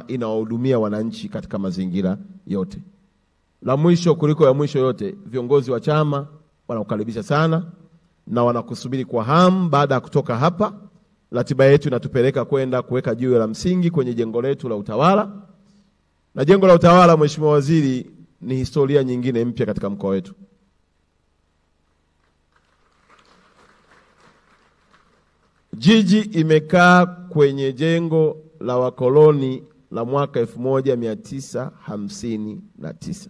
inawahudumia wananchi katika mazingira yote. La mwisho kuliko ya mwisho yote, viongozi wa chama wanakukaribisha sana na wanakusubiri kwa hamu. Baada ya kutoka hapa, ratiba yetu inatupeleka kwenda kuweka jiwe la msingi kwenye jengo letu la utawala. Na jengo la utawala, Mheshimiwa Waziri, ni historia nyingine mpya katika mkoa wetu. Jiji imekaa kwenye jengo la wakoloni la mwaka 1959.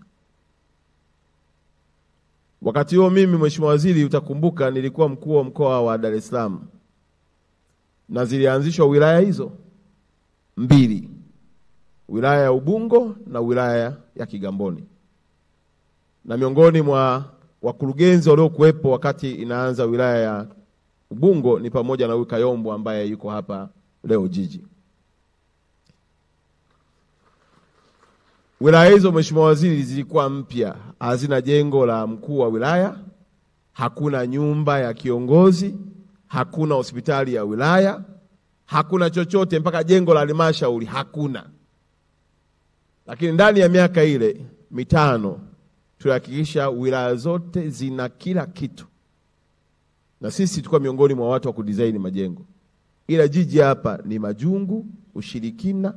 Wakati huo mimi, Mheshimiwa Waziri, utakumbuka nilikuwa mkuu wa mkoa wa Dar es Salaam, na zilianzishwa wilaya hizo mbili, wilaya ya Ubungo na wilaya ya Kigamboni. Na miongoni mwa wakurugenzi waliokuwepo wakati inaanza wilaya ya Ubungo ni pamoja na huyu Kayombo ambaye yuko hapa leo jiji. Wilaya hizo, Mheshimiwa Waziri, zilikuwa mpya, hazina jengo la mkuu wa wilaya, hakuna nyumba ya kiongozi, hakuna hospitali ya wilaya, hakuna chochote, mpaka jengo la halmashauri hakuna. Lakini ndani ya miaka ile mitano tulihakikisha wilaya zote zina kila kitu. Na sisi tulikuwa miongoni mwa watu wa kudesign majengo. Ila jiji hapa ni majungu, ushirikina,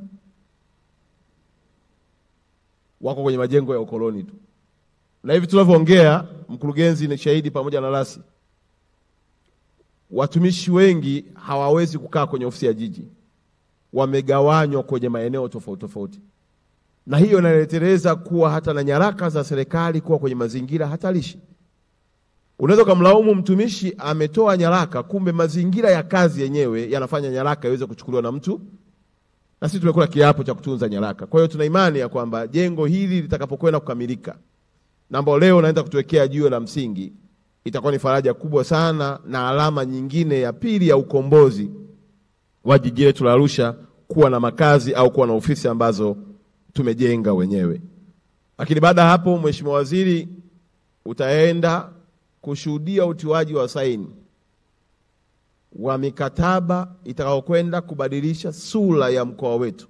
wako kwenye majengo ya ukoloni tu. Na hivi tunavyoongea, mkurugenzi ni shahidi pamoja na rasi, watumishi wengi hawawezi kukaa kwenye ofisi ya jiji, wamegawanywa kwenye maeneo tofauti tofauti. Na hiyo inaleteleza kuwa hata na nyaraka za serikali kuwa kwenye mazingira hatarishi. Unaweza kumlaumu mtumishi ametoa nyaraka, kumbe mazingira ya kazi yenyewe yanafanya nyaraka iweze kuchukuliwa na mtu, na sisi tumekula kiapo cha kutunza nyaraka. Kwa hiyo tuna imani ya kwamba jengo hili litakapokwenda kukamilika, na ambao leo naenda kutuwekea jiwe la msingi, itakuwa ni faraja kubwa sana na alama nyingine ya pili ya ukombozi wa jiji letu la Arusha, kuwa na makazi au kuwa na ofisi ambazo tumejenga wenyewe. Lakini baada hapo, Mheshimiwa Waziri, utaenda kushuhudia utiwaji wa saini wa mikataba itakayokwenda kubadilisha sura ya mkoa wetu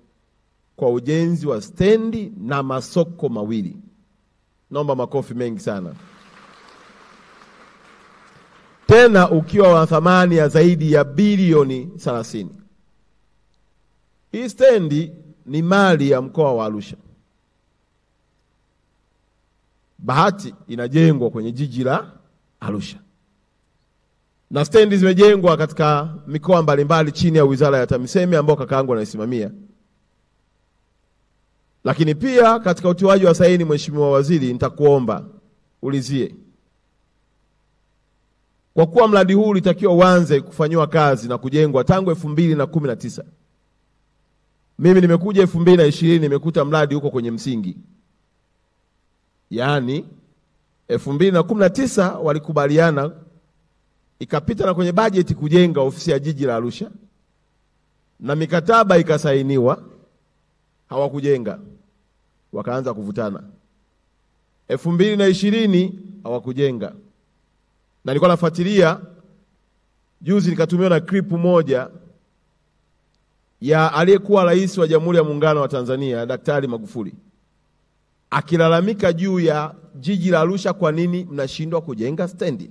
kwa ujenzi wa stendi na masoko mawili. Naomba makofi mengi sana. Tena ukiwa wa thamani ya zaidi ya bilioni 30. Hii stendi ni mali ya mkoa wa Arusha. Bahati inajengwa kwenye jiji la Arusha. Na stendi zimejengwa katika mikoa mbalimbali chini ya Wizara ya TAMISEMI ambao kakaangu anaisimamia. Lakini pia katika utiwaji wa saini, Mheshimiwa Waziri, nitakuomba ulizie, kwa kuwa mradi huu ulitakiwa uanze kufanywa kazi na kujengwa tangu 2019. Mimi nimekuja 2020 nimekuta mradi huko kwenye msingi. Yaani 2019 walikubaliana, ikapita na kwenye bajeti kujenga ofisi ya jiji la Arusha, na mikataba ikasainiwa, hawakujenga, wakaanza kuvutana. 2020 hawakujenga. Na nilikuwa nafuatilia juzi, nikatumiwa na clip moja ya aliyekuwa rais wa Jamhuri ya Muungano wa Tanzania Daktari Magufuli akilalamika juu ya jiji la Arusha, kwa nini mnashindwa kujenga stendi?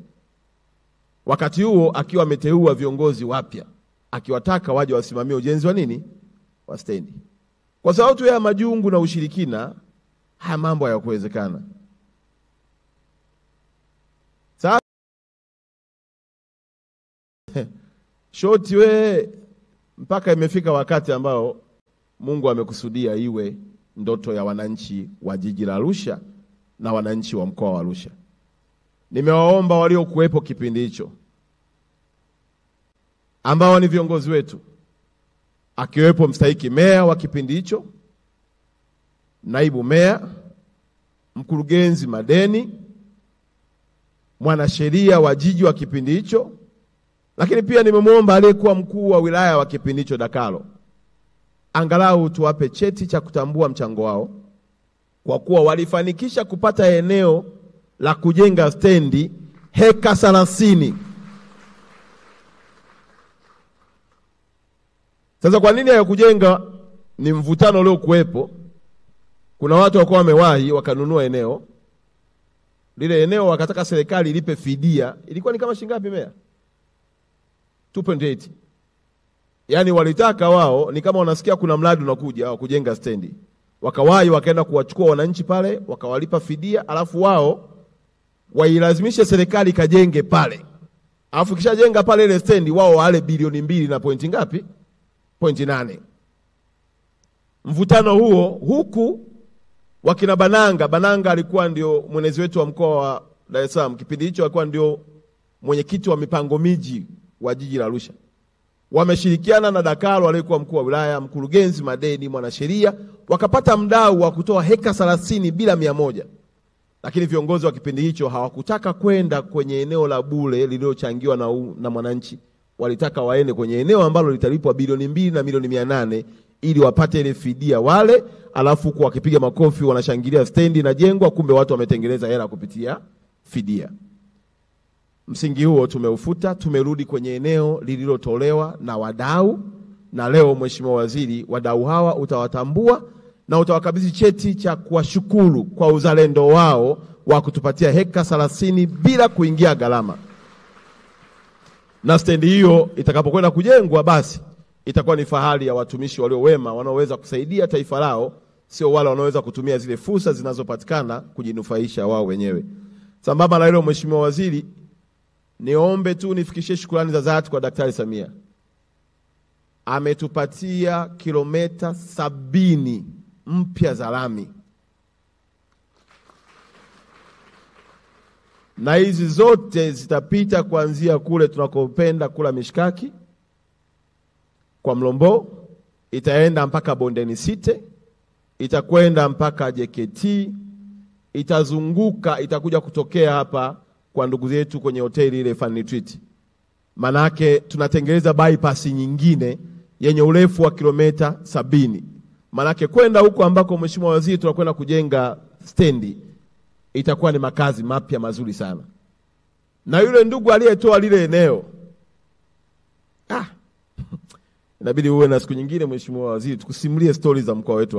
Wakati huo akiwa ameteua viongozi wapya, akiwataka waje wasimamie ujenzi wa nini? Wa stendi. Kwa sababu tu ya majungu na ushirikina, haya mambo hayakuwezekana. Sasa shoti we, mpaka imefika wakati ambao Mungu amekusudia iwe ndoto ya wananchi wa jiji la Arusha na wananchi wa mkoa wa Arusha. Nimewaomba waliokuwepo kipindi hicho, ambao ni viongozi wetu, akiwepo mstahiki meya wa kipindi hicho, naibu meya, mkurugenzi madeni, mwanasheria wa jiji wa kipindi hicho, lakini pia nimemwomba aliyekuwa mkuu wa wilaya wa kipindi hicho Dakalo, angalau tuwape cheti cha kutambua mchango wao, kwa kuwa walifanikisha kupata eneo la kujenga stendi heka 30. Sasa kwa nini hayakujenga ni mvutano ule kuwepo. Kuna watu walikuwa wamewahi wakanunua eneo. Lile eneo wakataka serikali ilipe fidia. Ilikuwa ni kama shilingi ngapi Meya? 2.8. Yaani walitaka wao, ni kama wanasikia kuna mradi unakuja wa kujenga stendi. Wakawahi wakaenda kuwachukua wananchi pale, wakawalipa fidia, alafu wao wailazimisha serikali kajenge pale. Alafu kishajenga pale ile stendi, wao wale bilioni 2 na pointi ngapi? 0.8. Mvutano huo huku wakina Bananga alikuwa ndio mwenezi wetu wa mkoa wa Dar es Salaam. Kipindi hicho alikuwa ndio mwenyekiti wa mipango miji wa jiji la Arusha. Wameshirikiana na Dakaro aliyekuwa mkuu wa wilaya, mkurugenzi madeni, mwanasheria, wakapata mdau wa kutoa heka 30 bila 100. Lakini viongozi wa kipindi hicho hawakutaka kwenda kwenye eneo la bure lililochangiwa na mwananchi. Walitaka waende kwenye eneo ambalo litalipwa bilioni 2 na milioni 800 ili wapate ile fidia wale, alafu kwa wakipiga makofi wanashangilia stendi na jengwa, kumbe watu wametengeneza hela kupitia fidia. Msingi huo tumeufuta, tumerudi kwenye eneo lililotolewa na wadau, na leo Mheshimiwa Waziri, wadau hawa utawatambua na utawakabidhi cheti cha kuwashukuru kwa uzalendo wao wa kutupatia heka 30 bila kuingia gharama. Na stendi hiyo itakapokwenda kujengwa, basi itakuwa ni fahari ya watumishi walio wema wanaoweza kusaidia taifa lao, sio wale wanaoweza kutumia zile fursa zinazopatikana kujinufaisha wao wenyewe. Sambamba na hilo, Mheshimiwa Waziri, niombe tu nifikishie shukrani za dhati kwa Daktari Samia. Ametupatia kilomita 70 mpya za lami. Na hizi zote zitapita kuanzia kule tunakopenda kula mishkaki kwa Mlombo, itaenda mpaka Bondeni Site, itakwenda mpaka JKT, itazunguka, itakuja kutokea hapa kwa ndugu zetu kwenye hoteli ile Fan Retreat. Manake tunatengeneza bypass nyingine yenye urefu wa kilomita 70. Manake kwenda huko ambako Mheshimiwa Waziri tunakwenda kujenga stendi, itakuwa ni makazi mapya mazuri sana. Na yule ndugu aliyetoa lile eneo, inabidi uwe na siku nyingine Mheshimiwa Waziri tukusimulie stories za mkoa wetu.